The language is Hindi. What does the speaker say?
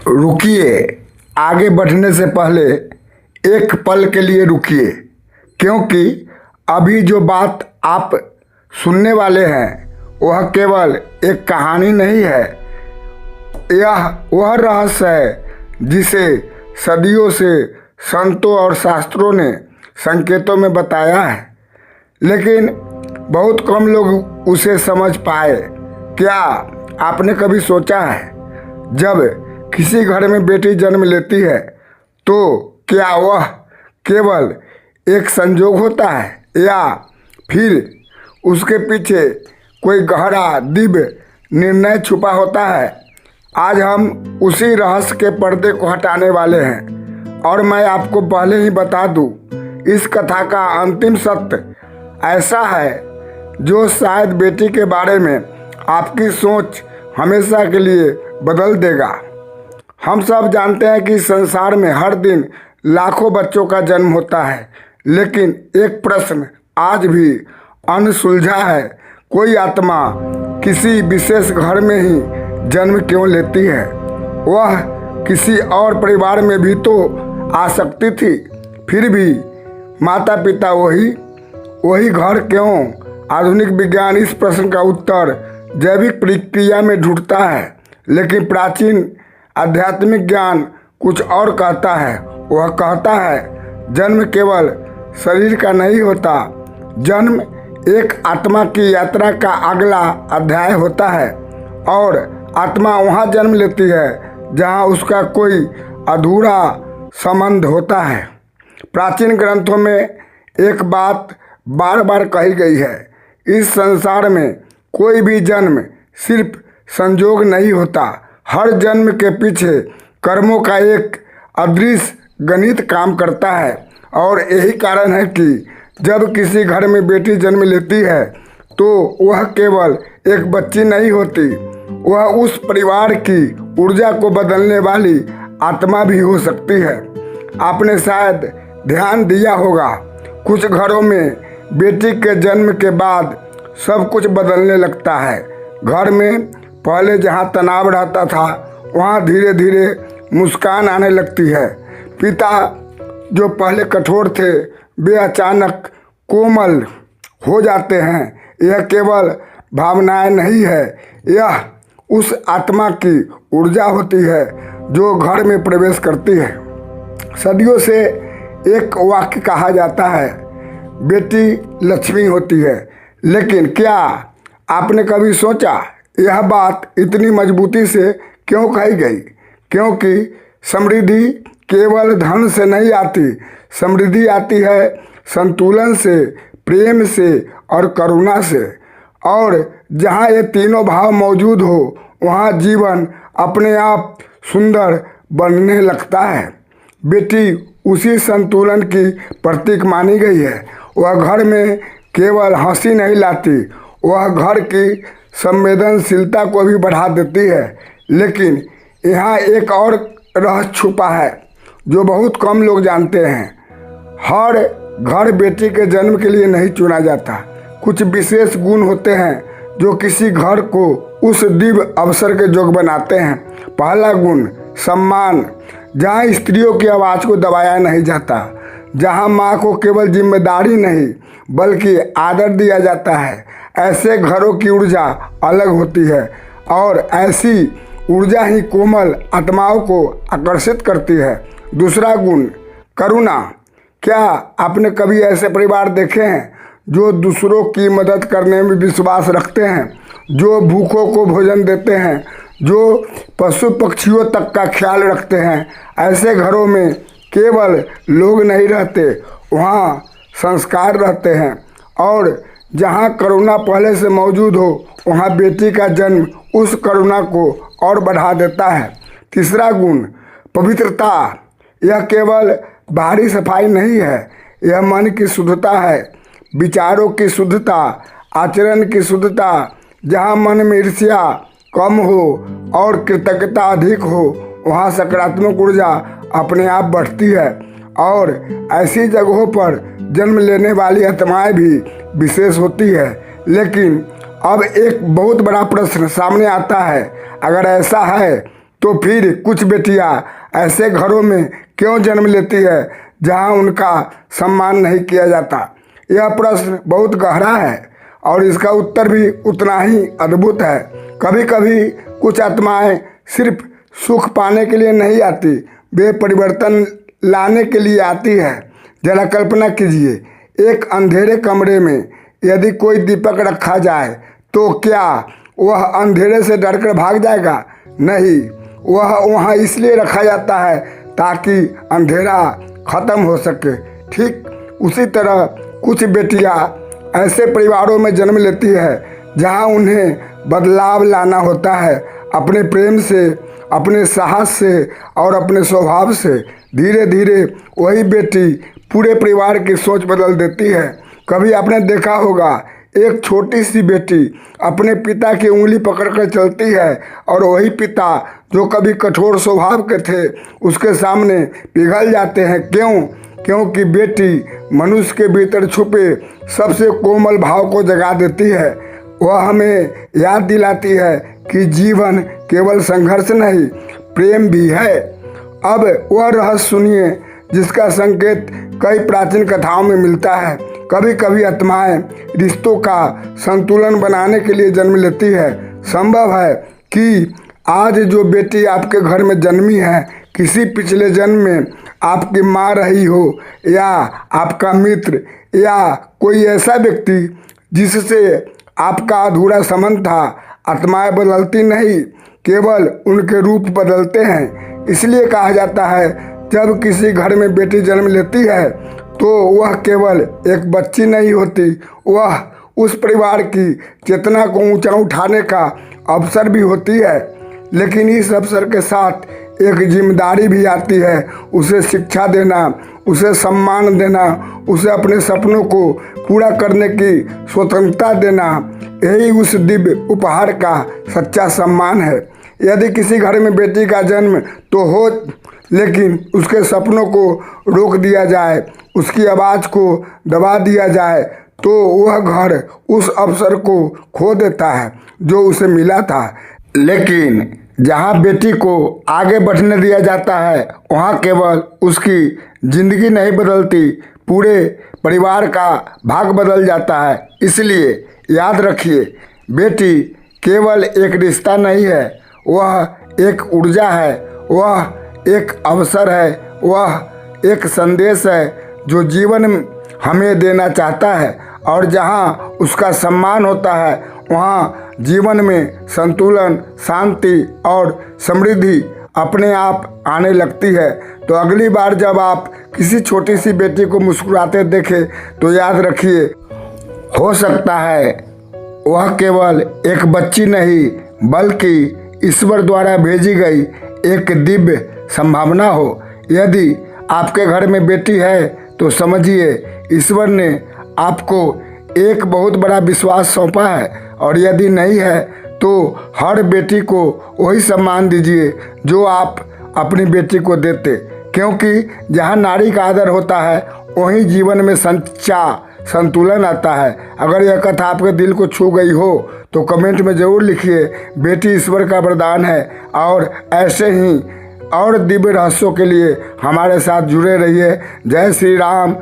रुकिए, आगे बढ़ने से पहले एक पल के लिए रुकिए, क्योंकि अभी जो बात आप सुनने वाले हैं वह केवल एक कहानी नहीं है। यह वह रहस्य है जिसे सदियों से संतों और शास्त्रों ने संकेतों में बताया है, लेकिन बहुत कम लोग उसे समझ पाए। क्या आपने कभी सोचा है, जब किसी घर में बेटी जन्म लेती है तो क्या वह केवल एक संजोग होता है या फिर उसके पीछे कोई गहरा दिव्य निर्णय छुपा होता है? आज हम उसी रहस्य के पर्दे को हटाने वाले हैं और मैं आपको पहले ही बता दूं, इस कथा का अंतिम सत्य ऐसा है जो शायद बेटी के बारे में आपकी सोच हमेशा के लिए बदल देगा। हम सब जानते हैं कि संसार में हर दिन लाखों बच्चों का जन्म होता है, लेकिन एक प्रश्न आज भी अनसुलझा है। कोई आत्मा किसी विशेष घर में ही जन्म क्यों लेती है? वह किसी और परिवार में भी तो आ सकती थी, फिर भी माता पिता वही घर क्यों? आधुनिक विज्ञान इस प्रश्न का उत्तर जैविक प्रक्रिया में ढूंढता है, लेकिन प्राचीन आध्यात्मिक ज्ञान कुछ और कहता है। वह कहता है जन्म केवल शरीर का नहीं होता, जन्म एक आत्मा की यात्रा का अगला अध्याय होता है और आत्मा वहाँ जन्म लेती है जहाँ उसका कोई अधूरा संबंध होता है। प्राचीन ग्रंथों में एक बात बार बार कही गई है, इस संसार में कोई भी जन्म सिर्फ संजोग नहीं होता। हर जन्म के पीछे कर्मों का एक अदृश्य गणित काम करता है और यही कारण है कि जब किसी घर में बेटी जन्म लेती है तो वह केवल एक बच्ची नहीं होती, वह उस परिवार की ऊर्जा को बदलने वाली आत्मा भी हो सकती है। आपने शायद ध्यान दिया होगा, कुछ घरों में बेटी के जन्म के बाद सब कुछ बदलने लगता है। घर में पहले जहाँ तनाव रहता था वहाँ धीरे धीरे मुस्कान आने लगती है। पिता जो पहले कठोर थे वे अचानक कोमल हो जाते हैं। यह केवल भावनाएं नहीं है, यह उस आत्मा की ऊर्जा होती है जो घर में प्रवेश करती है। सदियों से एक वाक्य कहा जाता है, बेटी लक्ष्मी होती है, लेकिन क्या आपने कभी सोचा यह बात इतनी मजबूती से क्यों कही गई? क्योंकि समृद्धि केवल धन से नहीं आती, समृद्धि आती है संतुलन से, प्रेम से और करुणा से। और जहाँ ये तीनों भाव मौजूद हो वहाँ जीवन अपने आप सुंदर बनने लगता है। बेटी उसी संतुलन की प्रतीक मानी गई है। वह घर में केवल हंसी नहीं लाती, वह घर की संवेदनशीलता को भी बढ़ा देती है। लेकिन यहाँ एक और रहस्य छुपा है जो बहुत कम लोग जानते हैं। हर घर बेटी के जन्म के लिए नहीं चुना जाता। कुछ विशेष गुण होते हैं जो किसी घर को उस दिव्य अवसर के योग्य बनाते हैं। पहला गुण सम्मान, जहाँ स्त्रियों की आवाज़ को दबाया नहीं जाता, जहाँ माँ को केवल जिम्मेदारी नहीं बल्कि आदर दिया जाता है। ऐसे घरों की ऊर्जा अलग होती है और ऐसी ऊर्जा ही कोमल आत्माओं को आकर्षित करती है। दूसरा गुण करुणा, क्या आपने कभी ऐसे परिवार देखे हैं जो दूसरों की मदद करने में विश्वास रखते हैं, जो भूखों को भोजन देते हैं, जो पशु पक्षियों तक का ख्याल रखते हैं? ऐसे घरों में केवल लोग नहीं रहते, वहाँ संस्कार रहते हैं। और जहाँ करुणा पहले से मौजूद हो वहाँ बेटी का जन्म उस करुणा को और बढ़ा देता है। तीसरा गुण पवित्रता, यह केवल बाहरी सफाई नहीं है, यह मन की शुद्धता है, विचारों की शुद्धता, आचरण की शुद्धता। जहाँ मन में ईर्ष्या कम हो और कृतज्ञता अधिक हो वहाँ सकारात्मक ऊर्जा अपने आप बढ़ती है। और ऐसी जगहों पर जन्म लेने वाली आत्माएं भी विशेष होती है। लेकिन अब एक बहुत बड़ा प्रश्न सामने आता है, अगर ऐसा है तो फिर कुछ बेटियां ऐसे घरों में क्यों जन्म लेती है जहां उनका सम्मान नहीं किया जाता? यह प्रश्न बहुत गहरा है और इसका उत्तर भी उतना ही अद्भुत है। कभी कभी कुछ आत्माएं सिर्फ सुख पाने के लिए नहीं आती, वे परिवर्तन लाने के लिए आती है। जरा कल्पना कीजिए, एक अंधेरे कमरे में यदि कोई दीपक रखा जाए तो क्या वह अंधेरे से डरकर भाग जाएगा? नहीं, वह वहाँ इसलिए रखा जाता है ताकि अंधेरा खत्म हो सके। ठीक उसी तरह कुछ बेटियां ऐसे परिवारों में जन्म लेती है जहां उन्हें बदलाव लाना होता है। अपने प्रेम से, अपने साहस से और अपने स्वभाव से धीरे धीरे वही बेटी पूरे परिवार की सोच बदल देती है। कभी आपने देखा होगा, एक छोटी सी बेटी अपने पिता की उंगली पकड़कर चलती है और वही पिता जो कभी कठोर स्वभाव के थे उसके सामने पिघल जाते हैं। क्यों? क्योंकि बेटी मनुष्य के भीतर छुपे सबसे कोमल भाव को जगा देती है। वह हमें याद दिलाती है कि जीवन केवल संघर्ष नहीं, प्रेम भी है। अब वह रहस्य सुनिए जिसका संकेत कई प्राचीन कथाओं में मिलता है। कभी कभी आत्माएं रिश्तों का संतुलन बनाने के लिए जन्म लेती है। संभव है कि आज जो बेटी आपके घर में जन्मी है किसी पिछले जन्म में आपकी माँ रही हो, या आपका मित्र, या कोई ऐसा व्यक्ति जिससे आपका अधूरा संबंध था। आत्माएं बदलती नहीं, केवल उनके रूप बदलते हैं। इसलिए कहा जाता है जब किसी घर में बेटी जन्म लेती है तो वह केवल एक बच्ची नहीं होती, वह उस परिवार की चेतना को ऊंचा उठाने का अवसर भी होती है। लेकिन इस अवसर के साथ एक जिम्मेदारी भी आती है, उसे शिक्षा देना, उसे सम्मान देना, उसे अपने सपनों को पूरा करने की स्वतंत्रता देना। यही उस दिव्य उपहार का सच्चा सम्मान है। यदि किसी घर में बेटी का जन्म तो हो, लेकिन उसके सपनों को रोक दिया जाए, उसकी आवाज़ को दबा दिया जाए, तो वह घर उस अवसर को खो देता है जो उसे मिला था। लेकिन जहाँ बेटी को आगे बढ़ने दिया जाता है वहाँ केवल उसकी जिंदगी नहीं बदलती, पूरे परिवार का भाग बदल जाता है। इसलिए याद रखिए, बेटी केवल एक रिश्ता नहीं है, वह एक ऊर्जा है, वह एक अवसर है, वह एक संदेश है जो जीवन हमें देना चाहता है। और जहाँ उसका सम्मान होता है वहाँ जीवन में संतुलन, शांति और समृद्धि अपने आप आने लगती है। तो अगली बार जब आप किसी छोटी सी बेटी को मुस्कुराते देखें तो याद रखिए, हो सकता है वह केवल एक बच्ची नहीं बल्कि ईश्वर द्वारा भेजी गई एक दिव्य संभावना हो। यदि आपके घर में बेटी है तो समझिए ईश्वर ने आपको एक बहुत बड़ा विश्वास सौंपा है, और यदि नहीं है तो हर बेटी को वही सम्मान दीजिए जो आप अपनी बेटी को देते। क्योंकि जहाँ नारी का आदर होता है वहीं जीवन में सच्चा संतुलन आता है। अगर यह कथा आपके दिल को छू गई हो तो कमेंट में ज़रूर लिखिए। बेटी ईश्वर का वरदान है, और ऐसे ही और दिव्य रहस्यों के लिए हमारे साथ जुड़े रहिए। जय श्री राम।